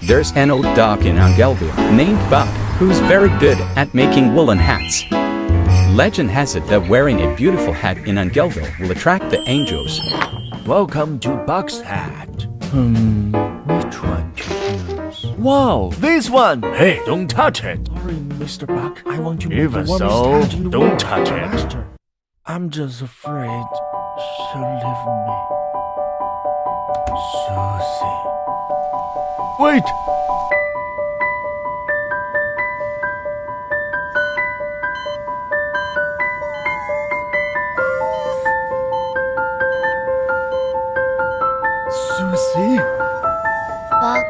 There's an old dog in Angelville named Buck, who's very good at making woolen hats. Legend has it that wearing a beautiful hat in Angelville will attract the angels. Welcome to Buck's hat. Which one to use? Wow, this one! Hey, don't touch it! Sorry, Mr. Buck. I want to Even make the so, warmest hat in the don't world touch for it. Master. I'm just afraid she'll leave me. Susie. Wait! Susie? Buck,